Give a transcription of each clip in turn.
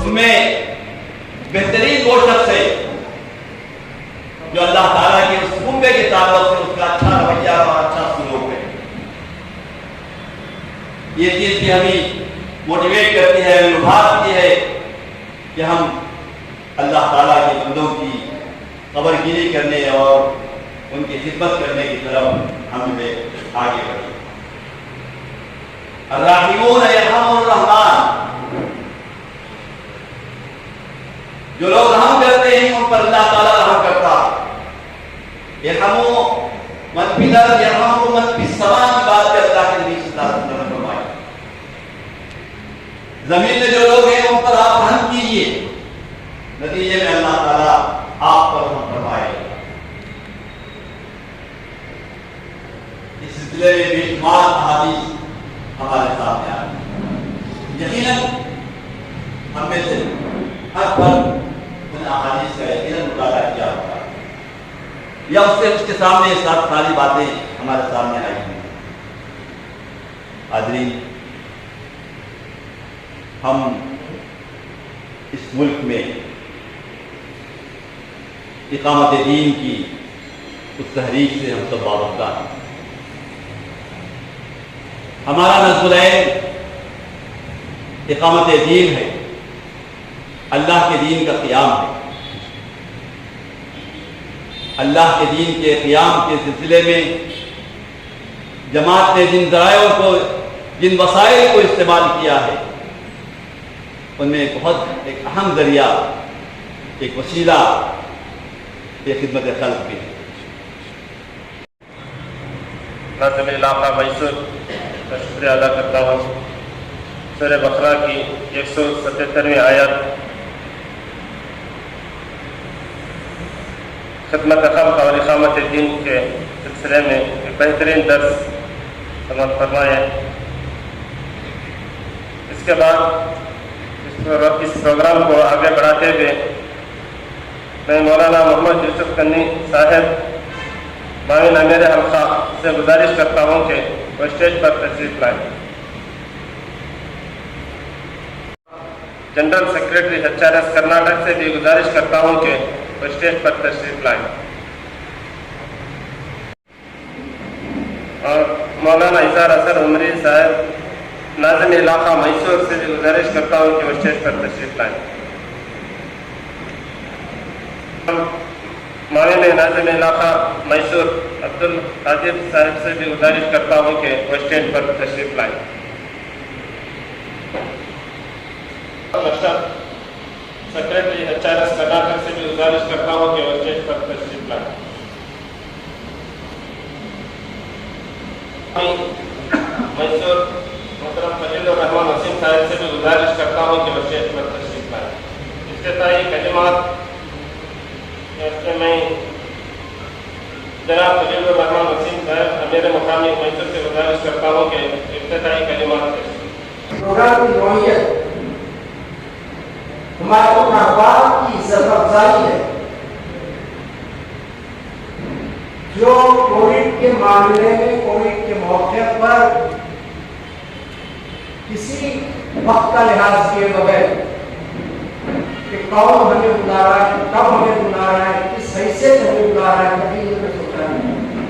ان میں بہترین وہ شخص ہے جو اللہ تعالیٰ کے اس کنبے کے تعلق سے اس کا اچھا رویہ اور اچھا سلوک ہے. یہ چیز بھی ہمیں موٹیویٹ کرتی ہے، ہمیں اٹھاتی ہے کہ ہم اللہ تعالیٰ کے بندوں کی خبر گیری کرنے اور ان کی خدمت کرنے کی طرف ہم آگے بڑھیں. الراحمون یرحمهم الرحمن، جو لوگ رحم کرتے ہیں ان پر اللہ تعالیٰ رحم کرتا. یرحموا من فی الارض یرحمکم من فی السماء کی بات کر اللہ کے نبی صلی اللہ علیہ وسلم نے فرمایا. زمین میں جو لوگ ہیں ان پر آپ رحم کیجیے، نتیجے میں اللہ تعالیٰ آپ پر رحم فرمائے. اس سلسلے میں بے شمار احادیث ہمارے سامنے آئے. یقیناً ہم میں سے ہر فرد ان احادیث کا یقیناً مطالعہ کیا ہوگا یا اس کے سامنے ساری باتیں ہمارے سامنے آئی ہیں. حاضرین، ہم اس ملک میں اقامت دین کی اس تحریک سے ہم سب وابستہ ہیں. ہمارا نصب العین اقامت دین ہے، اللہ کے دین کا قیام ہے. اللہ کے دین کے قیام کے سلسلے میں جماعت نے جن ذرائع کو، جن وسائل کو استعمال کیا ہے، ان میں ایک اہم ذریعہ، ایک وسیلہ یہ خدمت خلق بھی ہے. ناظم علاقہ میسور کا شکریہ ادا کرتا ہوں. سورہ بقرہ کی 177ویں آیت خدمت خلق اور اقامت دین کے سلسلے میں ایک بہترین درس سماعت فرمائے. اس کے بعد اس پروگرام کو آگے بڑھاتے ہوئے میں مولانا محمد یوسف کنی صاحب معاون امیر حلقہ سے گزارش کرتا ہوں کہ وہ اسٹیج پر تشریف لائیں. جنرل سیکرٹری HRS کرناٹک سے بھی گزارش کرتا ہوں کہ وہ اسٹیج پر تشریف لائیں. اور مولانا اظہار اثر عمری صاحب ناظم علاقہ میسور سے بھی گزارش کرتا ہوں کہ وہ اسٹیج پر تشریف لائیں. معاون ناظم علاقہ میسور عبد القادر صاحب سے بھی گزارش کرتا ہوں کہ وہ اسٹیج پر تشریف لائیں. سیکرٹری HRS کرناٹک سے بھی گزارش کرتا ہوں کہ وہ اسٹیج پر تشریف لائیں. میسور محترم فضل الرحمان وسیم صاحب سے بھی گزارش کرتا ہوں کہ وہ اسٹیج پر تشریف لائیں. افتتاحی کلمات میں جناب فضل الرحمان وسیم صاحب امیر مقامی میسور سے گزارش کرتا ہوں کہ افتتاحی کلمات پروگرام کی نوعیت ہمارے احباب کی عزت افزائی ہے جو کووڈ کے معاملے میں، کووڈ کے موقع پر کسی وقت کا لحاظ کیے بغیر کہ کون ہمیں بلا رہا ہے، کب ہمیں بلا رہا ہے، کس حیثیت سے ہمیں بلا رہا ہے، کبھی انہوں نے سوچا نہیں.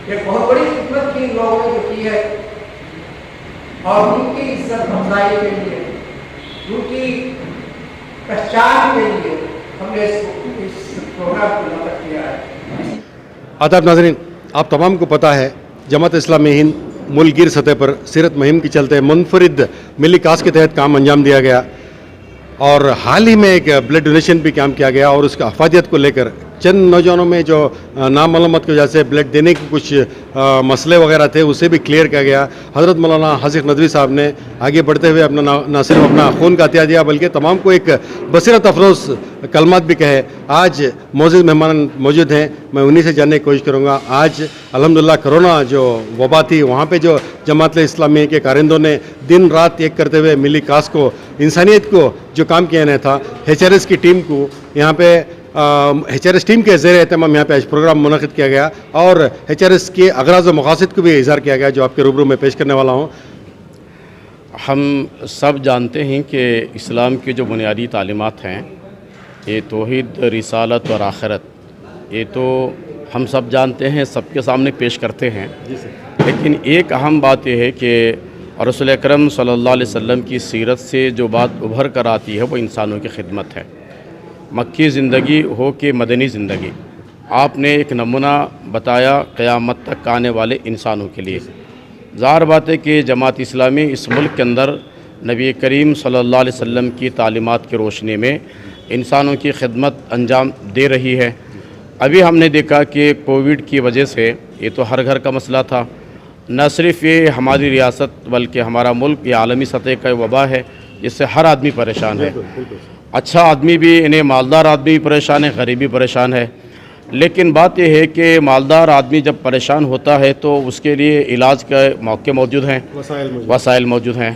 ایک بہت بڑی خدمت کی ان لوگوں نے جو کی ہے اور ان کی عزت افزائی کے لیے، ان کی پہچان کے لیے ہم نے اس پروگرام کو منعقد کیا ہے. آداب ناظرین، آپ تمام کو پتہ ہے جماعت اسلامی ہند ملک گیر سطح پر سیرت مہم کے چلتے منفرد ملی کاس کے تحت کام انجام دیا گیا اور حال ہی میں ایک بلڈ ڈونیشن بھی کام کیا گیا اور اس کا افادیت کو لے کر چند نوجوانوں میں جو نامعلومات کی وجہ سے بلڈ دینے کی کچھ مسئلے وغیرہ تھے اسے بھی کلیئر کیا گیا. حضرت مولانا حاصق ندوی صاحب نے آگے بڑھتے ہوئے اپنا نہ صرف اپنا خون کا عطیہ دیا بلکہ تمام کو ایک بصیرت افروز کلمات بھی کہے. آج موجود مہمان موجود ہیں، میں انہی سے جاننے کی کوشش کروں گا. آج الحمدللہ کرونا جو وبا تھی وہاں پہ جو جماعت اسلامی کے کارندوں نے دن رات ایک کرتے ہوئے ملی کاس کو، انسانیت کو جو کام کیا تھا، HRS کی ٹیم کو یہاں پہ HRS ٹیم کے زیر اہتمام یہاں پہ آج پروگرام منعقد کیا گیا اور HRS کے اغراض و مقاصد کو بھی اظہار کیا گیا جو آپ کے روبرو میں پیش کرنے والا ہوں. ہم سب جانتے ہیں کہ اسلام کی جو بنیادی تعلیمات ہیں یہ توحید، رسالت اور آخرت، یہ تو ہم سب جانتے ہیں، سب کے سامنے پیش کرتے ہیں. لیکن ایک اہم بات یہ ہے کہ رسول اکرم صلی اللہ علیہ وسلم کی سیرت سے جو بات ابھر کر آتی ہے وہ انسانوں کی خدمت ہے. مکی زندگی ہو کہ مدنی زندگی، آپ نے ایک نمونہ بتایا قیامت تک آنے والے انسانوں کے لیے. ظاہر بات ہے کہ جماعت اسلامی اس ملک کے اندر نبی کریم صلی اللہ علیہ وسلم کی تعلیمات کی روشنی میں انسانوں کی خدمت انجام دے رہی ہے. ابھی ہم نے دیکھا کہ کووڈ کی وجہ سے یہ تو ہر گھر کا مسئلہ تھا. نہ صرف یہ ہماری ریاست بلکہ ہمارا ملک یہ عالمی سطح کا وبا ہے جس سے ہر آدمی پریشان ہے. اچھا آدمی بھی، انہیں مالدار آدمی بھی پریشان ہے، غریب بھی پریشان ہے. لیکن بات یہ ہے کہ مالدار آدمی جب پریشان ہوتا ہے تو اس کے لیے علاج کا موقع موجود ہیں، وسائل موجود ہیں.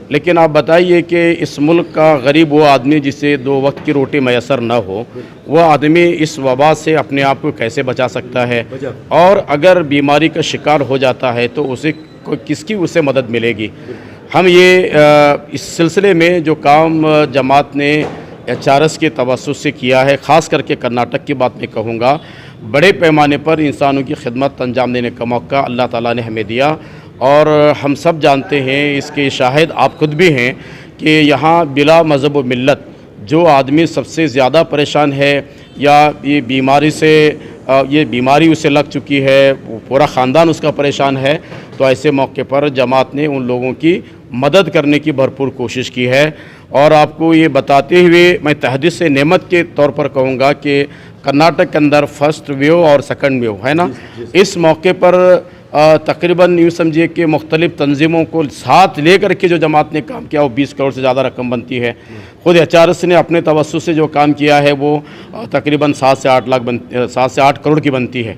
لیکن آپ بتائیے کہ اس ملک کا غریب وہ آدمی جسے 2 وقت کی روٹی میسر نہ ہو، وہ آدمی اس وبا سے اپنے آپ کو کیسے بچا سکتا ہے؟ اور اگر بیماری کا شکار ہو جاتا ہے تو اسے کس کی اسے مدد ملے گی؟ ہم یہ اس سلسلے میں جو کام جماعت نے HRS کے توسط سے کیا ہے، خاص کر کے کرناٹک کی بات میں کہوں گا، بڑے پیمانے پر انسانوں کی خدمت انجام دینے کا موقع اللہ تعالیٰ نے ہمیں دیا. اور ہم سب جانتے ہیں، اس کے شاہد آپ خود بھی ہیں، کہ یہاں بلا مذہب و ملت جو آدمی سب سے زیادہ پریشان ہے یا یہ بیماری اسے لگ چکی ہے، پورا خاندان اس کا پریشان ہے، تو ایسے موقع پر جماعت نے ان لوگوں کی مدد کرنے کی بھرپور کوشش کی ہے. اور آپ کو یہ بتاتے ہوئے میں تحدث سے نعمت کے طور پر کہوں گا کہ کرناٹک کے اندر فرسٹ ویو اور سیکنڈ ویو ہے نا، اس موقع پر تقریباً یوں سمجھیے کہ مختلف تنظیموں کو ساتھ لے کر کے جو جماعت نے کام کیا وہ 20 کروڑ سے زیادہ رقم بنتی ہے. خود HRS نے اپنے توسط سے جو کام کیا ہے وہ تقریباً 7 سے 8 کروڑ کی بنتی ہے.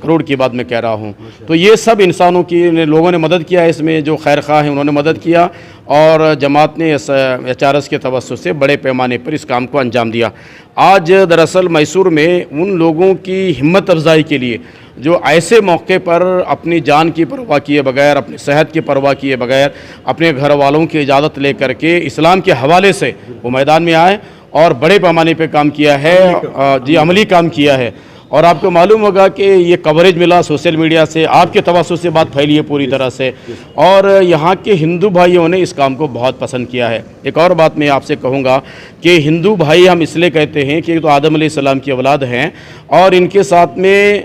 کروڑ کی بات میں کہہ رہا ہوں. تو یہ سب انسانوں کی لوگوں نے مدد کیا ہے، اس میں جو خیر خواہ ہیں انہوں نے مدد کیا، اور جماعت نے HRS کے توسط سے بڑے پیمانے پر اس کام کو انجام دیا. آج دراصل میسور میں ان لوگوں کی ہمت افزائی کے لیے جو ایسے موقع پر اپنی جان کی پرواہ کیے بغیر، اپنی صحت کی پرواہ کیے بغیر، اپنے گھر والوں کی اجازت لے کر کے اسلام کے حوالے سے وہ میدان میں آئے اور بڑے پیمانے پہ کام کیا ہے، عملی کام کیا ہے. اور آپ کو معلوم ہوگا کہ یہ کوریج ملا سوشل میڈیا سے، آپ کے توسط سے بات پھیلی ہے پوری طرح سے، اور یہاں کے ہندو بھائیوں نے اس کام کو بہت پسند کیا ہے. ایک اور بات میں آپ سے کہوں گا کہ ہندو بھائی ہم اس لیے کہتے ہیں کہ تو آدم علیہ السلام کی اولاد ہیں، اور ان کے ساتھ میں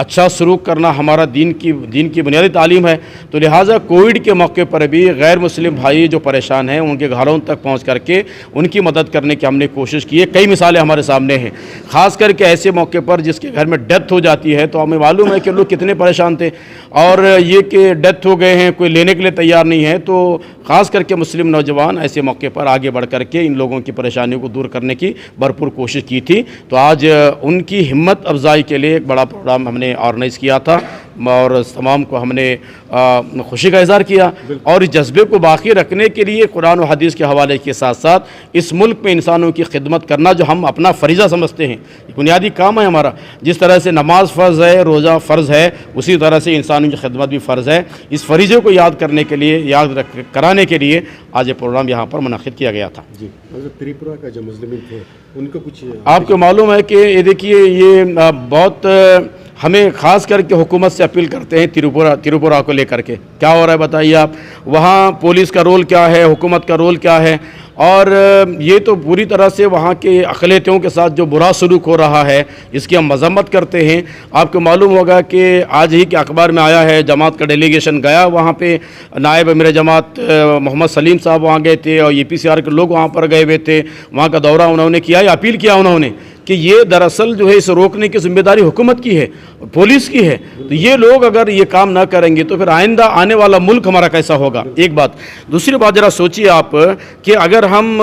اچھا سلوک کرنا ہمارا دین کی بنیادی تعلیم ہے. تو لہٰذا کووڈ کے موقع پر بھی غیر مسلم بھائی جو پریشان ہیں ان کے گھروں تک پہنچ کر کے ان کی مدد کرنے کی ہم نے کوشش کی ہے. کئی مثالیں ہمارے سامنے ہیں، خاص کر کے ایسے موقع پر جس کے گھر میں ڈیتھ ہو جاتی ہے تو ہمیں معلوم ہے کہ لوگ کتنے پریشان تھے، اور یہ کہ ڈیتھ ہو گئے ہیں کوئی لینے کے لیے تیار نہیں ہے. تو خاص کر کے مسلم نوجوان ایسے موقع پر آگے بڑھ کر کے ان لوگوں کی پریشانیوں کو دور کرنے کی بھرپور کوشش کی تھی. تو آج ان کی ہمت افزائی کے لیے ایک بڑا پروگرام ہم نے آرگنائز کیا تھا، اور تمام کو ہم نے خوشی کا اظہار کیا. اور اس جذبے کو باقی رکھنے کے لیے قرآن و حدیث کے حوالے کے ساتھ ساتھ اس ملک میں انسانوں کی خدمت کرنا جو ہم اپنا فریضہ سمجھتے ہیں، بنیادی کام ہے ہمارا. جس طرح سے نماز فرض ہے، روزہ فرض ہے، اسی طرح سے انسانوں کی خدمت بھی فرض ہے. اس فریضے کو یاد کرنے کے لیے، کرانے کے لیے آج یہ پروگرام یہاں پر منعقد کیا گیا تھا. جی، تریپورہ کا جو مظلومین تھے ان کو کچھ آپ کو معلوم ہے کہ یہ دیکھیے، یہ بہت ہمیں خاص کر کے حکومت سے اپیل کرتے ہیں تریپورہ کو لے کر کے. کیا ہو رہا ہے بتائیے آپ، وہاں پولیس کا رول کیا ہے، حکومت کا رول کیا ہے، اور یہ تو پوری طرح سے وہاں کے اقلیتوں کے ساتھ جو برا سلوک ہو رہا ہے اس کی ہم مذمت کرتے ہیں. آپ کو معلوم ہوگا کہ آج ہی کے اخبار میں آیا ہے، جماعت کا ڈیلیگیشن گیا وہاں پہ، نائب امیر جماعت محمد سلیم صاحب وہاں گئے تھے، اور EPCR کے لوگ وہاں پر گئے ہوئے تھے. وہاں کا دورہ انہوں نے کیا، یا اپیل کیا انہوں نے کہ یہ دراصل جو ہے اسے روکنے کی ذمہ داری حکومت کی ہے، پولیس کی ہے. تو یہ لوگ اگر یہ کام نہ کریں گے تو پھر آئندہ آنے والا ملک ہمارا کیسا ہوگا؟ ایک بات. دوسری بات ذرا سوچیے آپ کہ اگر ہم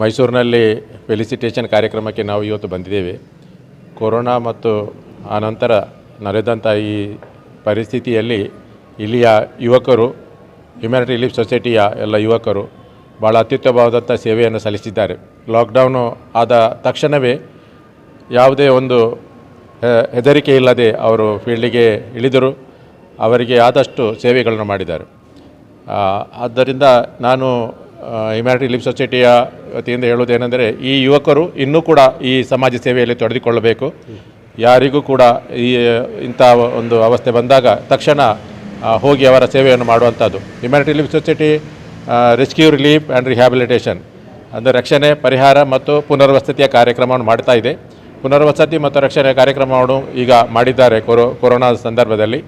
ಮೈಸೂರಿನಲ್ಲಿ ಫೆಲಿಸಿಟೇಷನ್ ಕಾರ್ಯಕ್ರಮಕ್ಕೆ ನಾವು ಇವತ್ತು ಬಂದಿದ್ದೇವೆ. ಕೊರೋನಾ ಮತ್ತು ಆನಂತರ ನಡೆದಂಥ ಈ ಪರಿಸ್ಥಿತಿಯಲ್ಲಿ ಇಲ್ಲಿಯ ಯುವಕರು, ಹ್ಯುಮ್ಯಾನಿಟಿ ರಿಲೀಫ್ ಸೊಸೈಟಿಯ ಎಲ್ಲ ಯುವಕರು ಭಾಳ ಅತ್ಯುತ್ತಮವಾದಂಥ ಸೇವೆಯನ್ನು ಸಲ್ಲಿಸಿದ್ದಾರೆ. ಲಾಕ್ಡೌನು ಆದ ತಕ್ಷಣವೇ ಯಾವುದೇ ಒಂದು ಹೆದರಿಕೆ ಇಲ್ಲದೆ ಅವರು ಫೀಲ್ಡಿಗೆ ಇಳಿದರು, ಅವರಿಗೆ ಆದಷ್ಟು ಸೇವೆಗಳನ್ನು ಮಾಡಿದ್ದಾರೆ. ಆದ್ದರಿಂದ ನಾನು ಹ್ಯುಮ್ಯಾನಿಟಿ ರಿಲೀಫ್ ಸೊಸೈಟಿಯ ವತಿಯಿಂದ ಹೇಳುವುದೇನೆಂದರೆ, ಈ ಯುವಕರು ಇನ್ನೂ ಕೂಡ ಈ ಸಮಾಜ ಸೇವೆಯಲ್ಲಿ ತೊಡಗಿಕೊಳ್ಳಬೇಕು. ಯಾರಿಗೂ ಕೂಡ ಇಂಥ ಒಂದು ಅವಸ್ಥೆ ಬಂದಾಗ ತಕ್ಷಣ ಹೋಗಿ ಅವರ ಸೇವೆಯನ್ನು ಮಾಡುವಂಥದ್ದು. Humanity relief society rescue relief and rehabilitation ಅಂದರೆ ರಕ್ಷಣೆ, ಪರಿಹಾರ ಮತ್ತು ಪುನರ್ವಸತಿಯ ಕಾರ್ಯಕ್ರಮವನ್ನು ಮಾಡ್ತಾ ಇದೆ. ಪುನರ್ವಸತಿ ಮತ್ತು ರಕ್ಷಣೆ ಕಾರ್ಯಕ್ರಮವನ್ನು ಈಗ ಮಾಡಿದ್ದಾರೆ ಕೊರೋನಾ ಸಂದರ್ಭದಲ್ಲಿ.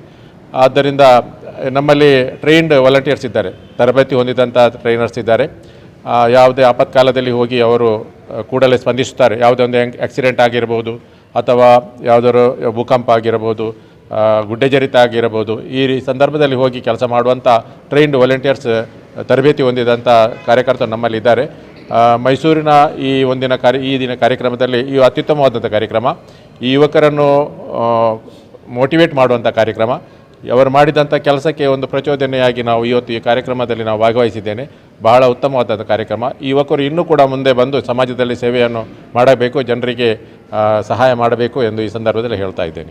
ಆದ್ದರಿಂದ ನಮ್ಮಲ್ಲಿ ಟ್ರೈನ್ಡ್ ವಾಲಂಟಿಯರ್ಸ್ ಇದ್ದಾರೆ, ತರಬೇತಿ ಹೊಂದಿದಂಥ ಟ್ರೈನರ್ಸ್ ಇದ್ದಾರೆ. ಯಾವುದೇ ಆಪತ್ಕಾಲದಲ್ಲಿ ಹೋಗಿ ಅವರು ಕೂಡಲೇ ಸ್ಪಂದಿಸುತ್ತಾರೆ. ಯಾವುದೇ ಒಂದು ಆಕ್ಸಿಡೆಂಟ್ ಆಗಿರ್ಬೋದು ಅಥವಾ ಯಾವುದಾದ್ರು ಭೂಕಂಪ ಆಗಿರ್ಬೋದು, ಗುಡ್ಡೆಜರಿತ ಆಗಿರ್ಬೋದು, ಈ ಸಂದರ್ಭದಲ್ಲಿ ಹೋಗಿ ಕೆಲಸ ಮಾಡುವಂಥ ಟ್ರೈನ್ಡ್ ವಾಲಂಟಿಯರ್ಸ್, ತರಬೇತಿ ಹೊಂದಿದಂಥ ಕಾರ್ಯಕರ್ತರು ನಮ್ಮಲ್ಲಿದ್ದಾರೆ. ಮೈಸೂರಿನ ಈ ದಿನ ಕಾರ್ಯಕ್ರಮದಲ್ಲಿ ಈ ಅತ್ಯುತ್ತಮವಾದಂಥ ಕಾರ್ಯಕ್ರಮ, ಈ ಯುವಕರನ್ನು ಮೋಟಿವೇಟ್ ಮಾಡುವಂಥ ಕಾರ್ಯಕ್ರಮ, ಅವರು ಮಾಡಿದಂಥ ಕೆಲಸಕ್ಕೆ ಒಂದು ಪ್ರಚೋದನೆಯಾಗಿ ನಾವು ಇವತ್ತು ಈ ಕಾರ್ಯಕ್ರಮದಲ್ಲಿ ನಾವು ಭಾಗವಹಿಸಿದ್ದೇನೆ. ಬಹಳ ಉತ್ತಮವಾದ ಕಾರ್ಯಕ್ರಮ. ಈ ಯುವಕರು ಇನ್ನೂ ಕೂಡ ಮುಂದೆ ಬಂದು ಸಮಾಜದಲ್ಲಿ ಸೇವೆಯನ್ನು ಮಾಡಬೇಕು, ಜನರಿಗೆ ಸಹಾಯ ಮಾಡಬೇಕು ಎಂದು ಈ ಸಂದರ್ಭದಲ್ಲಿ ಹೇಳ್ತಾ ಇದ್ದೇನೆ.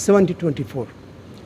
70-24।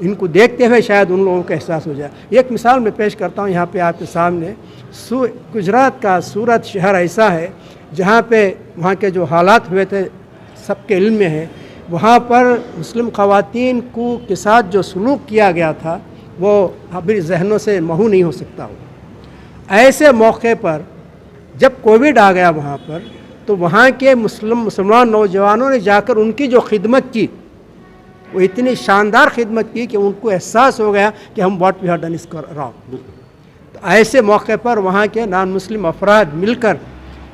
ان کو دیکھتے ہوئے شاید ان لوگوں کا احساس ہو جائے. ایک مثال میں پیش کرتا ہوں یہاں پہ آپ کے سامنے. گجرات کا سورت شہر ایسا ہے جہاں پہ وہاں کے جو حالات ہوئے تھے سب کے علم میں ہے. وہاں پر مسلم خواتین کے ساتھ جو سلوک کیا گیا تھا وہ ابھی ذہنوں سے محو نہیں ہو سکتا ہو. ایسے موقع پر جب کووڈ آ گیا وہاں پر تو وہاں کے مسلمان نوجوانوں نے جا کر ان کی جو خدمت کی وہ اتنی شاندار خدمت کی کہ ان کو احساس ہو گیا کہ ہم what we have done is wrong. تو ایسے موقع پر وہاں کے نان مسلم افراد مل کر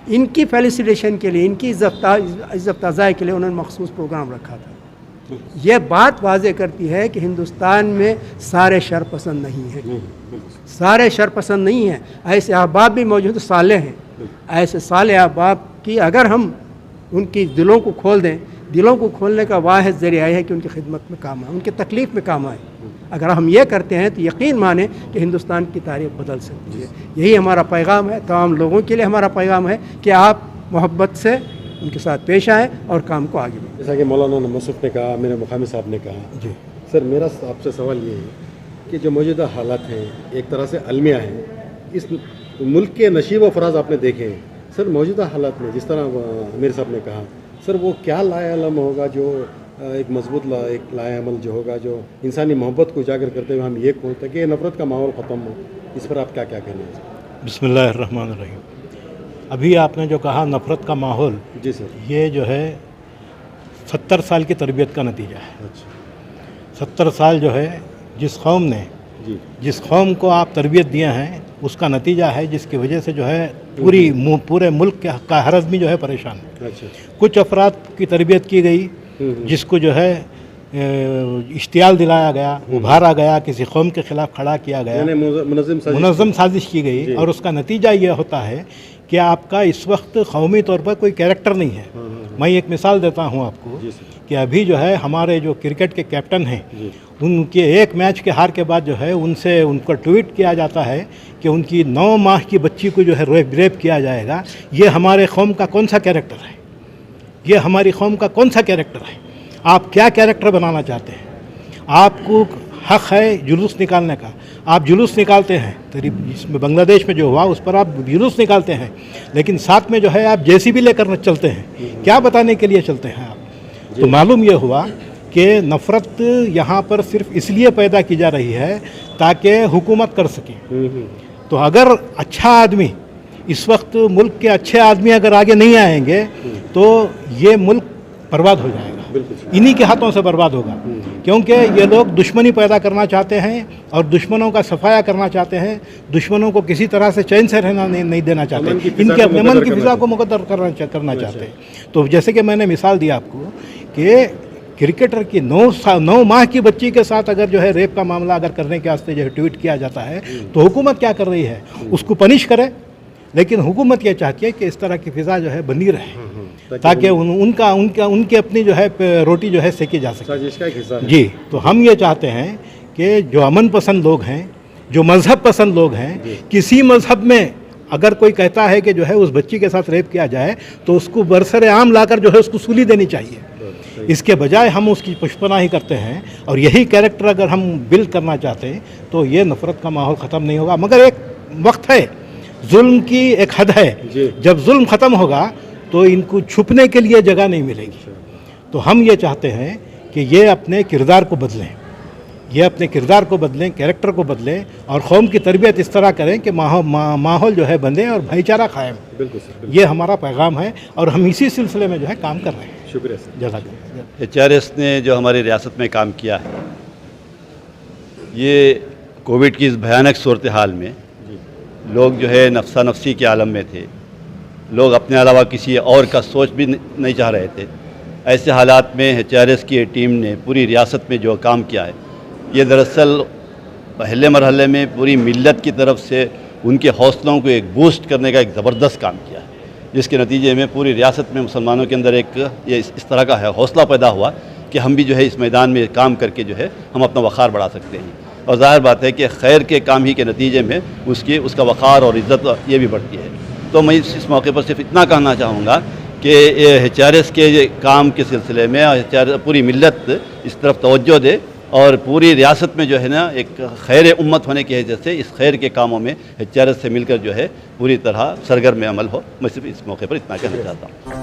ان کی فیلیسیٹیشن کے لیے، ان کی عزت افزائی کے لیے انہوں نے مخصوص پروگرام رکھا تھا. یہ بات واضح کرتی ہے کہ ہندوستان میں سارے شر پسند نہیں ہیں، سارے شر پسند نہیں ہیں. ایسے احباب بھی موجود صالح ہیں. ایسے صالح احباب کی اگر ہم ان کی دلوں کو کھول دیں، دلوں کو کھولنے کا واحد ذریعہ ہے کہ ان کی خدمت میں کام آئے، ان کی تکلیف میں کام آئے. اگر ہم یہ کرتے ہیں تو یقین مانیں کہ ہندوستان کی تاریخ بدل سکتی ہے. یہی ہمارا پیغام ہے، تمام لوگوں کے لیے ہمارا پیغام ہے کہ آپ محبت سے ان کے ساتھ پیش آئیں اور کام کو آگے بڑھائیں. جیسا کہ مولانا نمسف نے کہا، میرے مقامی صاحب نے کہا. جی سر، میرا آپ سے سوال یہ ہے کہ جو موجودہ حالات ہیں ایک طرح سے المیہ ہیں. اس ملک کے نشیب و فراز آپ نے دیکھے ہیں. سر موجودہ حالات میں جس طرح امیر صاحب نے کہا، سر وہ کیا لائے علم ہوگا جو ایک مضبوط ایک لائے عمل جو ہوگا جو انسانی محبت کو اجاگر کرتے ہوئے ہم یہ کہتے ہیں کہ نفرت کا ماحول ختم ہو. اس پر آپ کیا کہنا ہے؟ بسم اللہ الرحمن الرحیم. ابھی آپ نے جو کہا نفرت کا ماحول، جی سر، یہ جو ہے 70 سال کی تربیت کا نتیجہ ہے. اچھا، 70 سال جو ہے جس قوم نے، جی، جس قوم کو آپ تربیت دیا ہیں اس کا نتیجہ ہے، جس کی وجہ سے جو ہے پورے ملک کا ہر آدمی جو ہے پریشان ہے. اچھا، کچھ افراد کی تربیت کی گئی جس کو جو ہے اشتعال دلایا گیا، ابھارا گیا، کسی قوم کے خلاف کھڑا کیا گیا، یعنی منظم سازش کی گئی. اور اس کا نتیجہ یہ ہوتا ہے کہ آپ کا اس وقت قومی طور پر کوئی کیریکٹر نہیں ہے. میں ایک مثال دیتا ہوں آپ کو کہ ابھی جو ہے ہمارے جو کرکٹ کے کیپٹن ہیں، ان کے ایک میچ کے ہار کے بعد جو ہے ان کو ٹویٹ کیا جاتا ہے کہ ان کی 9 ماہ کی بچی کو جو ہے ریپ کیا جائے گا. یہ ہمارے قوم کا کون سا کیریکٹر ہے؟ یہ ہماری قوم کا کون سا کیریکٹر ہے؟ آپ کیا کیریکٹر بنانا چاہتے ہیں؟ آپ کو حق ہے جلوس نکالنے کا، آپ جلوس نکالتے ہیں. اس میں بنگلہ دیش میں جو ہوا اس پر آپ جلوس نکالتے ہیں، لیکن ساتھ میں جو ہے آپ JCB لے کر چلتے ہیں. کیا بتانے کے لیے چلتے ہیں آپ؟ تو معلوم یہ ہوا کہ نفرت یہاں پر صرف اس لیے پیدا کی جا رہی ہے تاکہ حکومت کر سکے. تو اگر اچھا آدمی، اس وقت ملک کے اچھے آدمی اگر آگے نہیں آئیں گے تو یہ ملک برباد ہو جائے گا. انہی کے ہاتھوں سے برباد ہوگا، کیونکہ یہ لوگ دشمنی پیدا کرنا چاہتے ہیں اور دشمنوں کا صفایا کرنا چاہتے ہیں. دشمنوں کو کسی طرح سے چین سے رہنا نہیں دینا چاہتے، ان کے امن کی فضا کو مقدر کرنا چاہتے ہیں. تو جیسے کہ میں نے مثال دیا آپ کو کہ کرکٹر کی 9 ماہ کی بچی کے ساتھ اگر جو ہے ریپ کا معاملہ اگر کرنے کے واسطے جو ہے ٹویٹ کیا جاتا ہے تو حکومت کیا کر رہی ہے؟ اس کو پنش کرے. لیکن حکومت یہ چاہتی ہے کہ اس طرح کی فضا جو ہے بنی رہے تاکہ ان کی اپنی جو ہے روٹی جو ہے سیکی جا سکے. جی، تو ہم یہ چاہتے ہیں کہ جو امن پسند لوگ ہیں، جو مذہب پسند لوگ ہیں، کسی مذہب میں اگر کوئی کہتا ہے کہ جو ہے اس بچی کے ساتھ ریپ کیا جائے تو اس کو برسر عام لا کر جو ہے اس کو سولی دینی چاہیے. اس کے بجائے ہم اس کی پشپناہی کرتے ہیں اور یہی کیریکٹر اگر ہم بلڈ کرنا چاہتے ہیں تو یہ نفرت کا ماحول ختم نہیں ہوگا. مگر ایک وقت ہے، ظلم کی ایک حد ہے. جب ظلم ختم ہوگا تو ان کو چھپنے کے لیے جگہ نہیں ملے گی. تو ہم یہ چاہتے ہیں کہ یہ اپنے کردار کو بدلیں، یہ اپنے کردار کو بدلیں، کیریکٹر کو بدلیں اور قوم کی تربیت اس طرح کریں کہ ماحول جو ہے بندے اور بھائی چارہ قائم. بالکل سر، یہ ہمارا پیغام ہے اور ہم اسی سلسلے میں جو ہے کام کر رہے ہیں. شکریہ سر. جزاک اللہ. HRS نے جو ہماری ریاست میں کام کیا ہے، یہ کووڈ کی اس بھیانک صورتحال میں لوگ جو ہے نفسہ نفسی کے عالم میں تھے. لوگ اپنے علاوہ کسی اور کا سوچ بھی نہیں چاہ رہے تھے. ایسے حالات میں HRS کی ٹیم نے پوری ریاست میں جو کام کیا ہے، یہ دراصل پہلے مرحلے میں پوری ملت کی طرف سے ان کے حوصلوں کو ایک بوسٹ کرنے کا ایک زبردست کام کیا ہے، جس کے نتیجے میں پوری ریاست میں مسلمانوں کے اندر ایک یہ اس طرح کا ہے حوصلہ پیدا ہوا کہ ہم بھی جو ہے اس میدان میں کام کر کے جو ہے ہم اپنا وقار بڑھا سکتے ہیں. اور ظاہر بات ہے کہ خیر کے کام ہی کے نتیجے میں اس کا وقار اور عزت یہ بھی بڑھتی ہے. تو میں اس موقع پر صرف اتنا کہنا چاہوں گا کہ HRS کے کام کے سلسلے میں پوری ملت اس طرف توجہ دے اور پوری ریاست میں جو ہے نا ایک خیر امت ہونے کی حیثیت سے اس خیر کے کاموں میں HRS سے مل کر جو ہے پوری طرح سرگرم عمل ہو. میں صرف اس موقع پر اتنا کہنا چاہتا ہوں.